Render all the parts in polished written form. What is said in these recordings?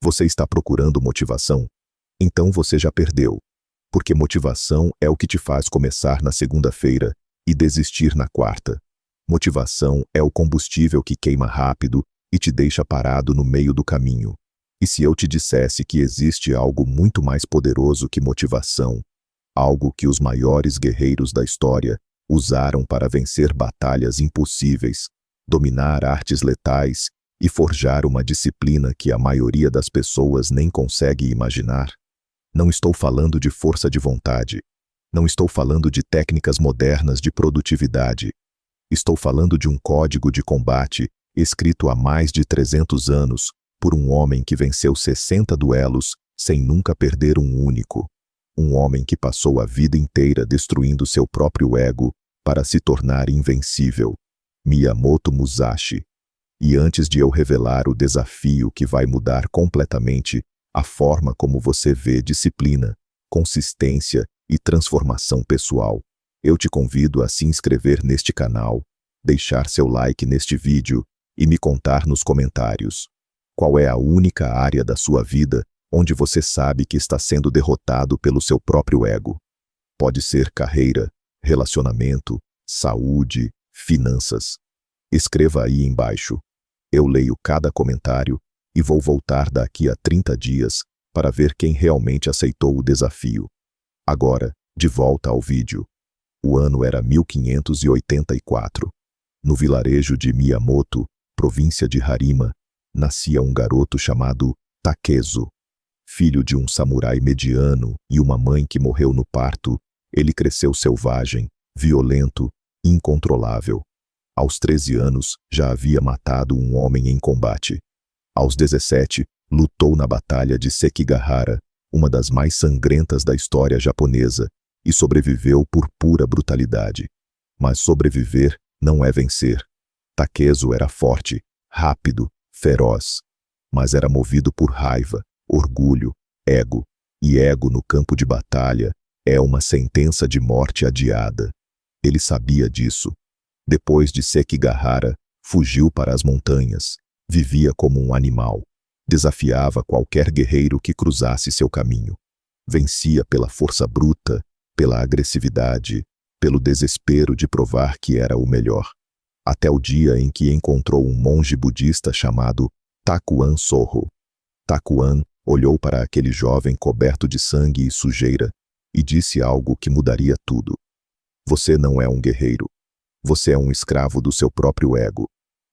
Você está procurando motivação? Então você já perdeu. Porque motivação é o que te faz começar na segunda-feira e desistir na quarta. Motivação é o combustível que queima rápido e te deixa parado no meio do caminho. E se eu te dissesse que existe algo muito mais poderoso que motivação, algo que os maiores guerreiros da história usaram para vencer batalhas impossíveis, dominar artes letais e forjar uma disciplina que a maioria das pessoas nem consegue imaginar? Não estou falando de força de vontade. Não estou falando de técnicas modernas de produtividade. Estou falando de um código de combate escrito há mais de 300 anos por um homem que venceu 60 duelos sem nunca perder um único. Um homem que passou a vida inteira destruindo seu próprio ego para se tornar invencível. Miyamoto Musashi. E antes de eu revelar o desafio que vai mudar completamente a forma como você vê disciplina, consistência e transformação pessoal, eu te convido a se inscrever neste canal, deixar seu like neste vídeo e me contar nos comentários qual é a única área da sua vida onde você sabe que está sendo derrotado pelo seu próprio ego. Pode ser carreira, relacionamento, saúde, finanças. Escreva aí embaixo. Eu leio cada comentário e vou voltar daqui a 30 dias para ver quem realmente aceitou o desafio. Agora, de volta ao vídeo. O ano era 1584. No vilarejo de Miyamoto, província de Harima, nascia um garoto chamado Takezo. Filho de um samurai mediano e uma mãe que morreu no parto, ele cresceu selvagem, violento e incontrolável. Aos 13 anos, já havia matado um homem em combate. Aos 17, lutou na Batalha de Sekigahara, uma das mais sangrentas da história japonesa, e sobreviveu por pura brutalidade. Mas sobreviver não é vencer. Takezo era forte, rápido, feroz, mas era movido por raiva, orgulho, ego, e ego no campo de batalha é uma sentença de morte adiada. Ele sabia disso. Depois de Sekigahara, fugiu para as montanhas, vivia como um animal, desafiava qualquer guerreiro que cruzasse seu caminho. Vencia pela força bruta, pela agressividade, pelo desespero de provar que era o melhor. Até o dia em que encontrou um monge budista chamado Takuan Soho. Takuan olhou para aquele jovem coberto de sangue e sujeira e disse algo que mudaria tudo. Você não é um guerreiro. Você é um escravo do seu próprio ego.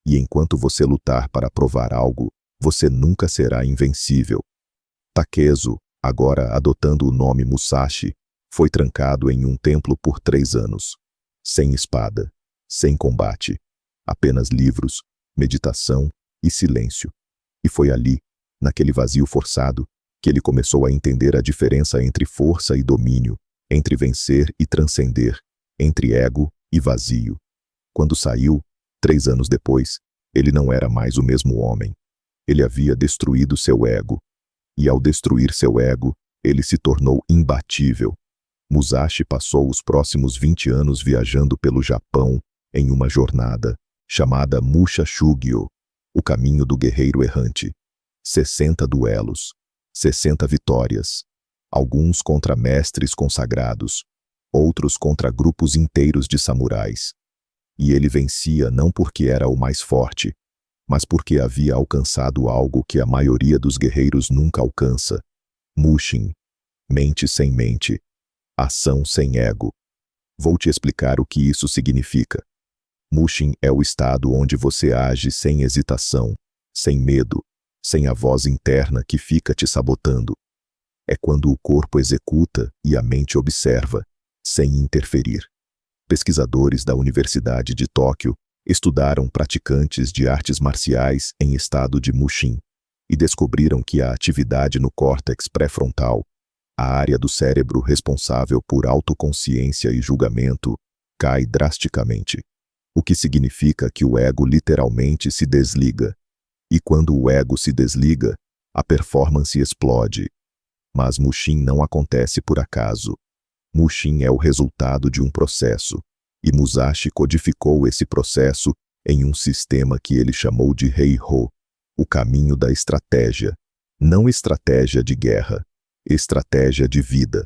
E enquanto você lutar para provar algo, você nunca será invencível. Takezo, agora adotando o nome Musashi, foi trancado em um templo por 3 anos. Sem espada, sem combate, apenas livros, meditação e silêncio. E foi ali, naquele vazio forçado, que ele começou a entender a diferença entre força e domínio, entre vencer e transcender, entre ego e vazio. Quando saiu, 3 anos depois, ele não era mais o mesmo homem. Ele havia destruído seu ego. E ao destruir seu ego, ele se tornou imbatível. Musashi passou os próximos 20 anos viajando pelo Japão em uma jornada chamada Musha Shugyo, o caminho do guerreiro errante. 60 duelos, 60 vitórias, alguns contra mestres consagrados, outros contra grupos inteiros de samurais. E ele vencia não porque era o mais forte, mas porque havia alcançado algo que a maioria dos guerreiros nunca alcança. Mushin, mente sem mente, ação sem ego. Vou te explicar o que isso significa. Mushin é o estado onde você age sem hesitação, sem medo, sem a voz interna que fica te sabotando. É quando o corpo executa e a mente observa, sem interferir. Pesquisadores da Universidade de Tóquio estudaram praticantes de artes marciais em estado de Mushin e descobriram que a atividade no córtex pré-frontal, a área do cérebro responsável por autoconsciência e julgamento, cai drasticamente. O que significa que o ego literalmente se desliga. E quando o ego se desliga, a performance explode. Mas Mushin não acontece por acaso. Mushin é o resultado de um processo, e Musashi codificou esse processo em um sistema que ele chamou de Heiho, o caminho da estratégia. Não estratégia de guerra, estratégia de vida.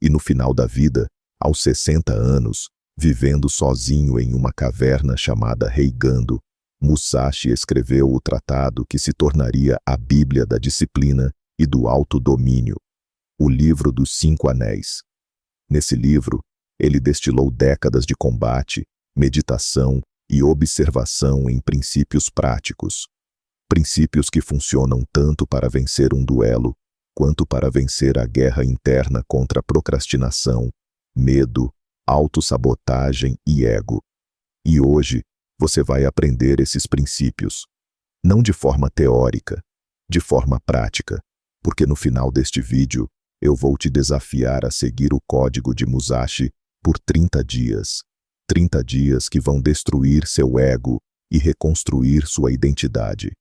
E no final da vida, aos 60 anos, vivendo sozinho em uma caverna chamada Reigando, Musashi escreveu o tratado que se tornaria a Bíblia da disciplina e do autodomínio, o livro dos 5 anéis. Nesse livro, ele destilou décadas de combate, meditação e observação em princípios práticos. Princípios que funcionam tanto para vencer um duelo, quanto para vencer a guerra interna contra a procrastinação, medo, autossabotagem e ego. E hoje, você vai aprender esses princípios, não de forma teórica, de forma prática, porque no final deste vídeo, eu vou te desafiar a seguir o código de Musashi por 30 dias. 30 dias que vão destruir seu ego e reconstruir sua identidade.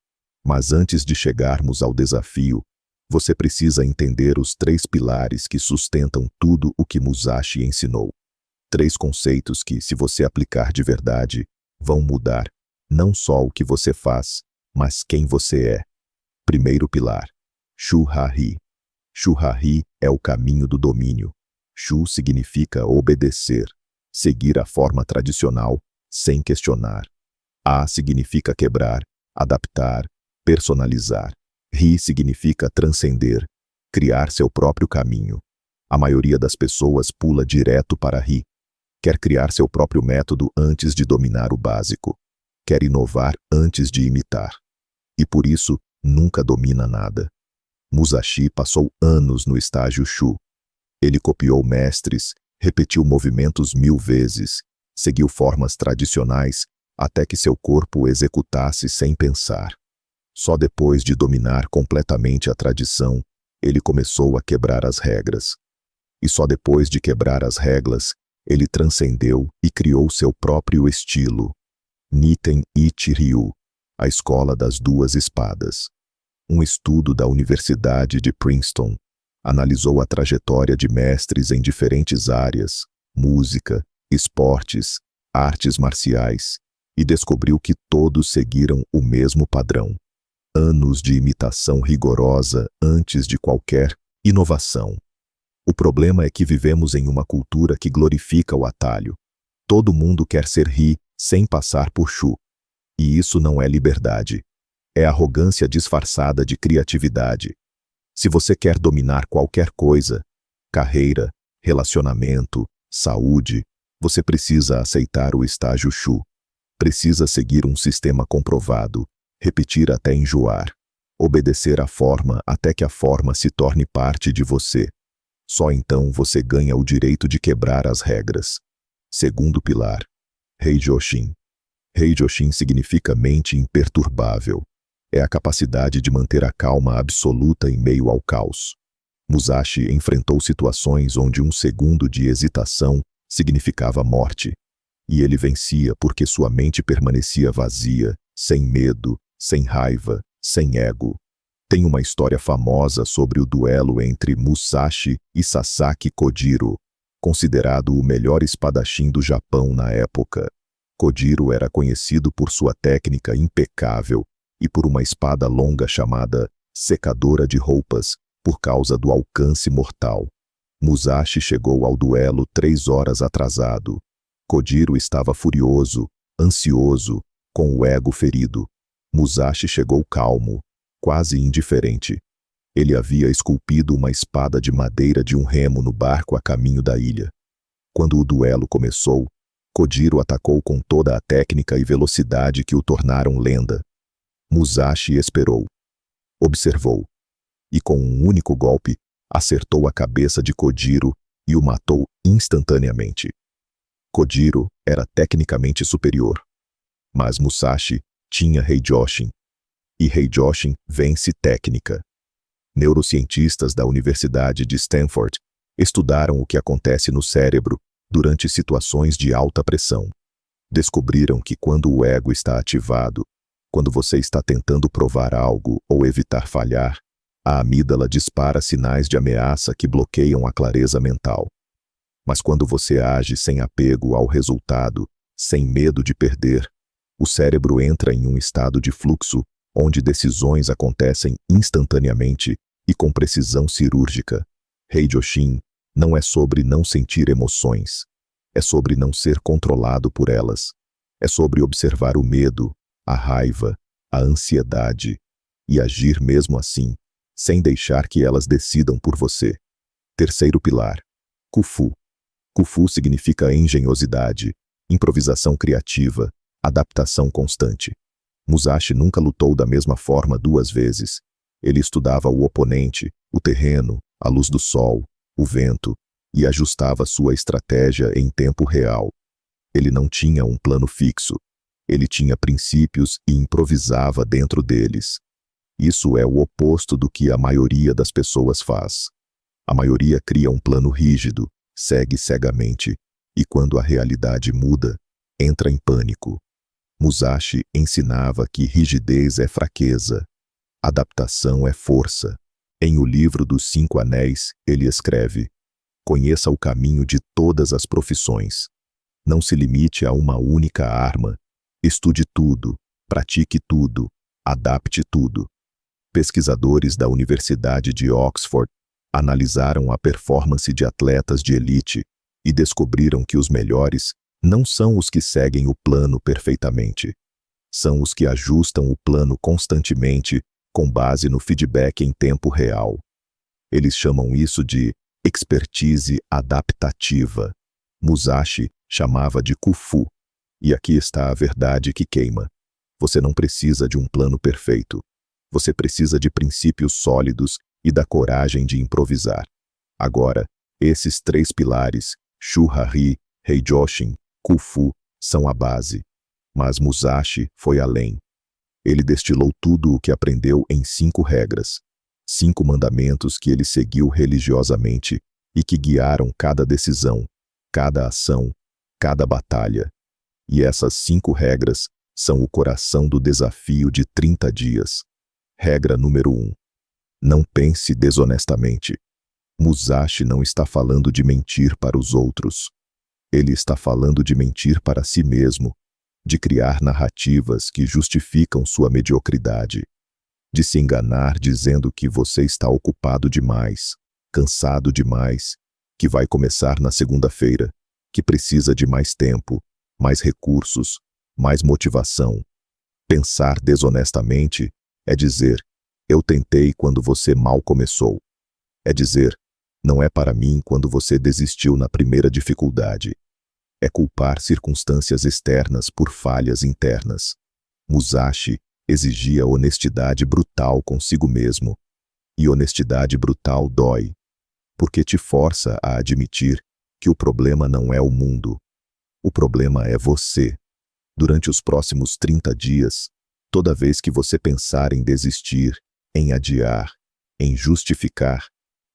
Mas antes de chegarmos ao desafio, você precisa entender os 3 pilares que sustentam tudo o que Musashi ensinou. 3 conceitos que, se você aplicar de verdade, vão mudar não só o que você faz, mas quem você é. Primeiro pilar, Shu-ha-hi. Shu-ha-hi é o caminho do domínio. Shu significa obedecer, seguir a forma tradicional, sem questionar. A significa quebrar, adaptar, personalizar. Hi significa transcender, criar seu próprio caminho. A maioria das pessoas pula direto para Hi. Quer criar seu próprio método antes de dominar o básico. Quer inovar antes de imitar. E por isso, nunca domina nada. Musashi passou anos no estágio Shu. Ele copiou mestres, repetiu movimentos 1000 vezes, seguiu formas tradicionais, até que seu corpo executasse sem pensar. Só depois de dominar completamente a tradição, ele começou a quebrar as regras. E só depois de quebrar as regras, ele transcendeu e criou seu próprio estilo. Niten Ichi Ryu, a escola das 2 espadas. Um estudo da Universidade de Princeton analisou a trajetória de mestres em diferentes áreas, música, esportes, artes marciais, e descobriu que todos seguiram o mesmo padrão. Anos de imitação rigorosa antes de qualquer inovação. O problema é que vivemos em uma cultura que glorifica o atalho. Todo mundo quer ser Hi sem passar por Shu. E isso não é liberdade. É arrogância disfarçada de criatividade. Se você quer dominar qualquer coisa, carreira, relacionamento, saúde, você precisa aceitar o estágio Shu. Precisa seguir um sistema comprovado, repetir até enjoar, obedecer à forma até que a forma se torne parte de você. Só então você ganha o direito de quebrar as regras. Segundo pilar, Heijoshin. Heijoshin significa mente imperturbável. É a capacidade de manter a calma absoluta em meio ao caos. Musashi enfrentou situações onde um segundo de hesitação significava morte. E ele vencia porque sua mente permanecia vazia, sem medo, sem raiva, sem ego. Tem uma história famosa sobre o duelo entre Musashi e Sasaki Kojiro, considerado o melhor espadachim do Japão na época. Kojiro era conhecido por sua técnica impecável e por uma espada longa chamada secadora de roupas, por causa do alcance mortal. Musashi chegou ao duelo 3 horas atrasado. Kojiro estava furioso, ansioso, com o ego ferido. Musashi chegou calmo, quase indiferente. Ele havia esculpido uma espada de madeira de um remo no barco a caminho da ilha. Quando o duelo começou, Kojiro atacou com toda a técnica e velocidade que o tornaram lenda. Musashi esperou. Observou. E com um único golpe, acertou a cabeça de Kojiro e o matou instantaneamente. Kojiro era tecnicamente superior. Mas Musashi tinha Heijoshin. E Heijoshin vence técnica. Neurocientistas da Universidade de Stanford estudaram o que acontece no cérebro durante situações de alta pressão. Descobriram que quando o ego está ativado, quando você está tentando provar algo ou evitar falhar, a amígdala dispara sinais de ameaça que bloqueiam a clareza mental. Mas quando você age sem apego ao resultado, sem medo de perder, o cérebro entra em um estado de fluxo onde decisões acontecem instantaneamente e com precisão cirúrgica. Heijoshin não é sobre não sentir emoções. É sobre não ser controlado por elas. É sobre observar o medo, a raiva, a ansiedade e agir mesmo assim, sem deixar que elas decidam por você. Terceiro pilar. Kufu. Kufu significa engenhosidade, improvisação criativa, adaptação constante. Musashi nunca lutou da mesma forma duas vezes. Ele estudava o oponente, o terreno, a luz do sol, o vento, e ajustava sua estratégia em tempo real. Ele não tinha um plano fixo. Ele tinha princípios e improvisava dentro deles. Isso é o oposto do que a maioria das pessoas faz. A maioria cria um plano rígido, segue cegamente, e quando a realidade muda, entra em pânico. Musashi ensinava que rigidez é fraqueza, adaptação é força. Em O Livro dos 5 Anéis, ele escreve: conheça o caminho de todas as profissões. Não se limite a uma única arma. Estude tudo, pratique tudo, adapte tudo. Pesquisadores da Universidade de Oxford analisaram a performance de atletas de elite e descobriram que os melhores não são os que seguem o plano perfeitamente. São os que ajustam o plano constantemente com base no feedback em tempo real. Eles chamam isso de expertise adaptativa. Musashi chamava de Kufu. E aqui está a verdade que queima. Você não precisa de um plano perfeito. Você precisa de princípios sólidos e da coragem de improvisar. Agora, esses 3 pilares, Shuhari, Heijoshin, Kufu, são a base. Mas Musashi foi além. Ele destilou tudo o que aprendeu em 5 regras. 5 mandamentos que ele seguiu religiosamente e que guiaram cada decisão, cada ação, cada batalha. E essas 5 regras são o coração do desafio de 30 dias. Regra número 1. Não pense desonestamente. Musashi não está falando de mentir para os outros. Ele está falando de mentir para si mesmo, de criar narrativas que justificam sua mediocridade, de se enganar dizendo que você está ocupado demais, cansado demais, que vai começar na segunda-feira, que precisa de mais tempo, mais recursos, mais motivação. Pensar desonestamente é dizer: eu tentei quando você mal começou. É dizer: não é para mim quando você desistiu na primeira dificuldade. É culpar circunstâncias externas por falhas internas. Musashi exigia honestidade brutal consigo mesmo. E honestidade brutal dói, porque te força a admitir que o problema não é o mundo. O problema é você. Durante os próximos 30 dias, toda vez que você pensar em desistir, em adiar, em justificar,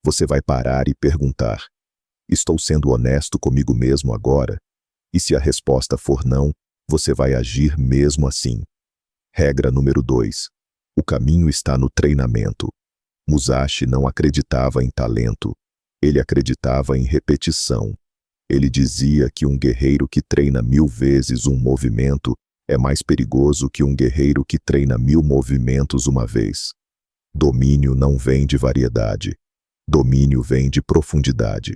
você vai parar e perguntar: estou sendo honesto comigo mesmo agora? E se a resposta for não, você vai agir mesmo assim. Regra número 2. O caminho está no treinamento. Musashi não acreditava em talento. Ele acreditava em repetição. Ele dizia que um guerreiro que treina 1000 vezes um movimento é mais perigoso que um guerreiro que treina 1000 movimentos uma vez. Domínio não vem de variedade. Domínio vem de profundidade.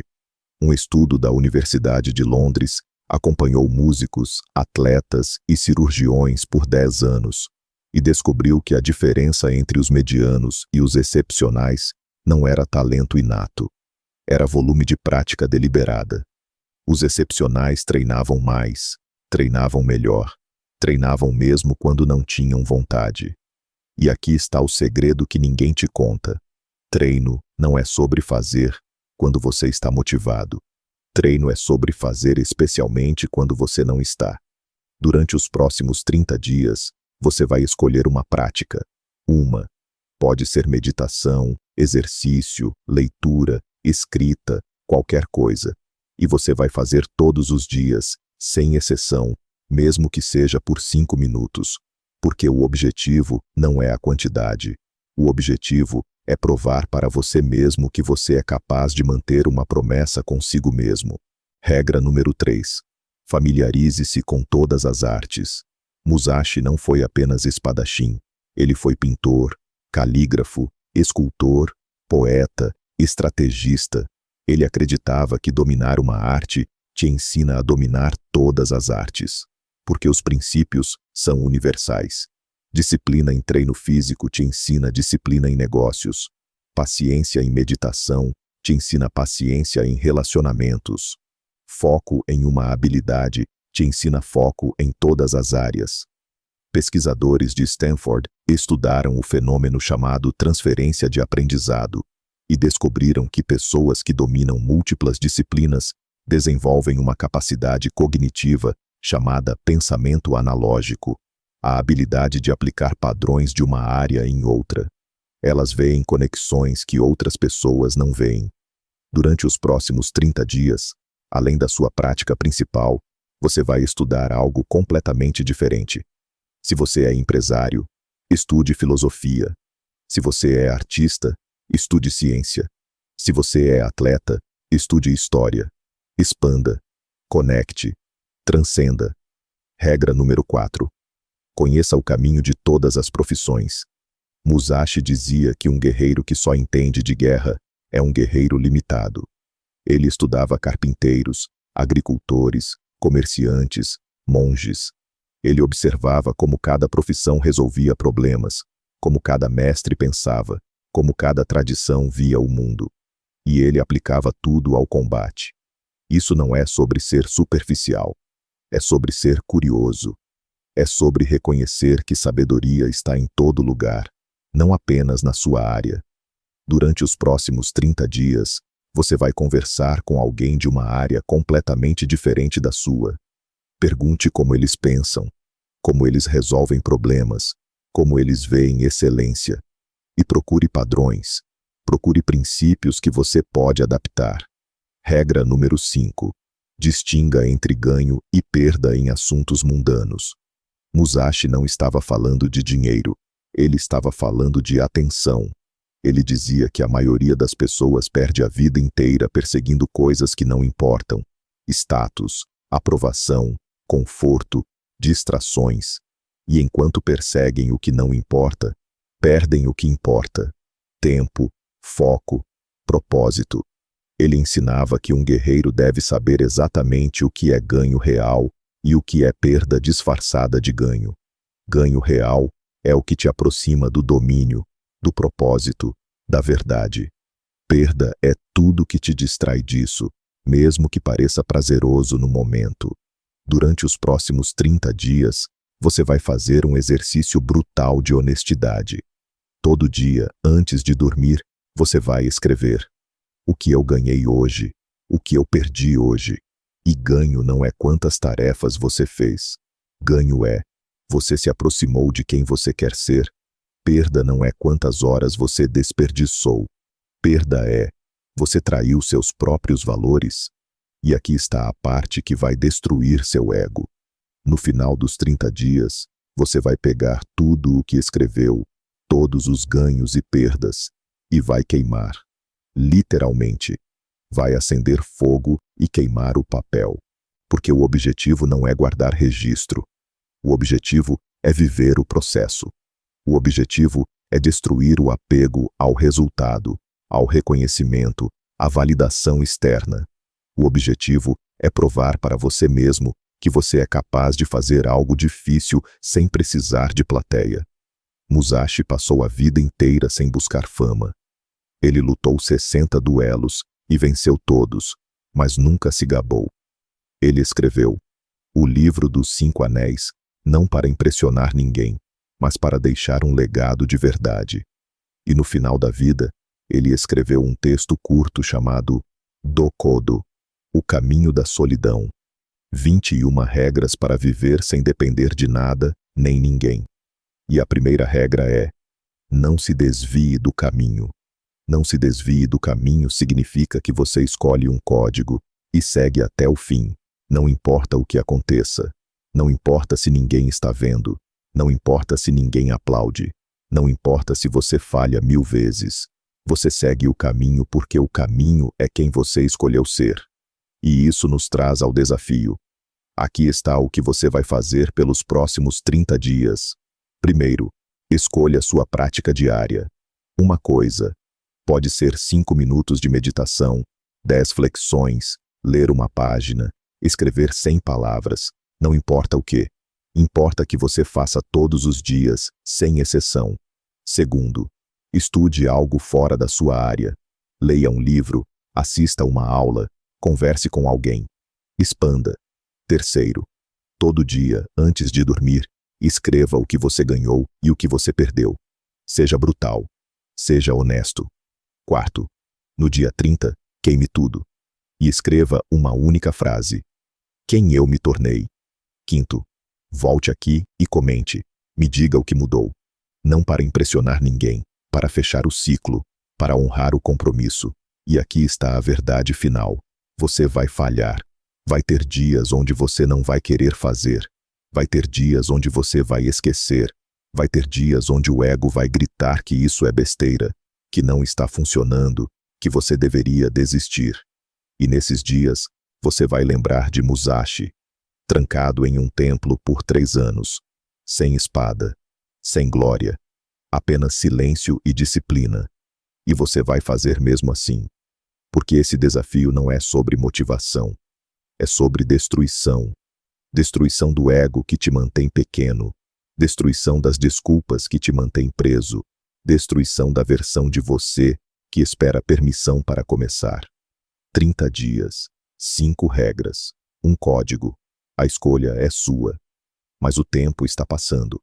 Um estudo da Universidade de Londres acompanhou músicos, atletas e cirurgiões por 10 anos e descobriu que a diferença entre os medianos e os excepcionais não era talento inato, era volume de prática deliberada. Os excepcionais treinavam mais, treinavam melhor, treinavam mesmo quando não tinham vontade. E aqui está o segredo que ninguém te conta. Treino não é sobre fazer quando você está motivado. Treino é sobre fazer especialmente quando você não está. Durante os próximos 30 dias, você vai escolher uma prática. Uma. Pode ser meditação, exercício, leitura, escrita, qualquer coisa. E você vai fazer todos os dias, sem exceção, mesmo que seja por 5 minutos. Porque o objetivo não é a quantidade. O objetivo é provar para você mesmo que você é capaz de manter uma promessa consigo mesmo. Regra número 3. Familiarize-se com todas as artes. Musashi não foi apenas espadachim. Ele foi pintor, calígrafo, escultor, poeta, estrategista. Ele acreditava que dominar uma arte te ensina a dominar todas as artes, porque os princípios são universais. Disciplina em treino físico te ensina disciplina em negócios. Paciência em meditação te ensina paciência em relacionamentos. Foco em uma habilidade te ensina foco em todas as áreas. Pesquisadores de Stanford estudaram o fenômeno chamado transferência de aprendizado e descobriram que pessoas que dominam múltiplas disciplinas desenvolvem uma capacidade cognitiva chamada pensamento analógico, a habilidade de aplicar padrões de uma área em outra. Elas veem conexões que outras pessoas não veem. Durante os próximos 30 dias, além da sua prática principal, você vai estudar algo completamente diferente. Se você é empresário, estude filosofia. Se você é artista, estude ciência. Se você é atleta, estude história. Expanda, conecte, transcenda. Regra número 4. Conheça o caminho de todas as profissões. Musashi dizia que um guerreiro que só entende de guerra é um guerreiro limitado. Ele estudava carpinteiros, agricultores, comerciantes, monges. Ele observava como cada profissão resolvia problemas, como cada mestre pensava, como cada tradição via o mundo. E ele aplicava tudo ao combate. Isso não é sobre ser superficial. É sobre ser curioso. É sobre reconhecer que sabedoria está em todo lugar, não apenas na sua área. Durante os próximos 30 dias, você vai conversar com alguém de uma área completamente diferente da sua. Pergunte como eles pensam, como eles resolvem problemas, como eles veem excelência. E procure padrões. Procure princípios que você pode adaptar. Regra número 5. Distinga entre ganho e perda em assuntos mundanos. Musashi não estava falando de dinheiro. Ele estava falando de atenção. Ele dizia que a maioria das pessoas perde a vida inteira perseguindo coisas que não importam. Status, aprovação, conforto, distrações. E enquanto perseguem o que não importa, perdem o que importa. Tempo, foco, propósito. Ele ensinava que um guerreiro deve saber exatamente o que é ganho real e o que é perda disfarçada de ganho. Ganho real é o que te aproxima do domínio, do propósito, da verdade. Perda é tudo que te distrai disso, mesmo que pareça prazeroso no momento. Durante os próximos 30 dias, você vai fazer um exercício brutal de honestidade. Todo dia, antes de dormir, você vai escrever: o que eu ganhei hoje, o que eu perdi hoje. E ganho não é quantas tarefas você fez. Ganho é: você se aproximou de quem você quer ser. Perda não é quantas horas você desperdiçou. Perda é: você traiu seus próprios valores. E aqui está a parte que vai destruir seu ego. No final dos 30 dias, você vai pegar tudo o que escreveu, todos os ganhos e perdas, e vai queimar. Literalmente. Vai acender fogo e queimar o papel. Porque o objetivo não é guardar registro. O objetivo é viver o processo. O objetivo é destruir o apego ao resultado, ao reconhecimento, à validação externa. O objetivo é provar para você mesmo que você é capaz de fazer algo difícil sem precisar de plateia. Musashi passou a vida inteira sem buscar fama. Ele lutou 60 duelos e venceu todos, mas nunca se gabou. Ele escreveu o livro dos 5 anéis, não para impressionar ninguém, mas para deixar um legado de verdade. E no final da vida, ele escreveu um texto curto chamado Dokodo, o caminho da solidão. 21 regras para viver sem depender de nada nem ninguém. E a primeira regra é: não se desvie do caminho. Não se desvie do caminho significa que você escolhe um código e segue até o fim. Não importa o que aconteça. Não importa se ninguém está vendo. Não importa se ninguém aplaude. Não importa se você falha 1000 vezes. Você segue o caminho porque o caminho é quem você escolheu ser. E isso nos traz ao desafio. Aqui está o que você vai fazer pelos próximos 30 dias. Primeiro, Escolha sua prática diária. Uma coisa. Pode ser 5 minutos de meditação, 10 flexões, ler uma página, escrever 100 palavras, não importa o que. Importa que você faça todos os dias, sem exceção. Segundo, estude algo fora da sua área. Leia um livro, assista uma aula, converse com alguém. Expanda. Terceiro, todo dia, antes de dormir, escreva o que você ganhou e o que você perdeu. Seja brutal. Seja honesto. Quarto, no dia 30, queime tudo. E escreva uma única frase. Quem eu me tornei. Quinto, volte aqui e comente. Me diga o que mudou. Não para impressionar ninguém, para fechar o ciclo, para honrar o compromisso. E aqui está a verdade final. Você vai falhar. Vai ter dias onde você não vai querer fazer. Vai ter dias onde você vai esquecer. Vai ter dias onde o ego vai gritar que isso é besteira, que não está funcionando, que você deveria desistir. E nesses dias, você vai lembrar de Musashi, trancado em um templo por 3 anos, sem espada, sem glória, apenas silêncio e disciplina. E você vai fazer mesmo assim. Porque esse desafio não é sobre motivação, é sobre destruição. Destruição do ego que te mantém pequeno, destruição das desculpas que te mantém preso, destruição da versão de você que espera permissão para começar. 30 dias, 5 regras, um código. A escolha é sua. Mas o tempo está passando.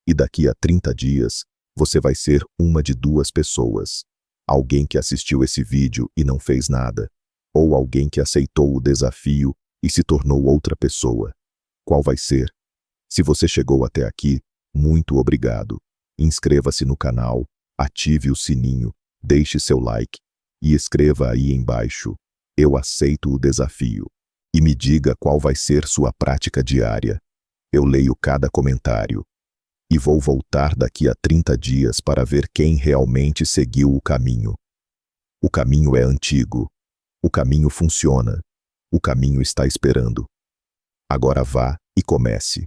E daqui a 30 dias, você vai ser uma de 2 pessoas. Alguém que assistiu esse vídeo e não fez nada, ou alguém que aceitou o desafio e se tornou outra pessoa. Qual vai ser? Se você chegou até aqui, muito obrigado. Inscreva-se no canal, ative o sininho, deixe seu like e escreva aí embaixo: eu aceito o desafio. E me diga qual vai ser sua prática diária. Eu leio cada comentário. E vou voltar daqui a 30 dias para ver quem realmente seguiu o caminho. O caminho é antigo. O caminho funciona. O caminho está esperando. Agora vá e comece.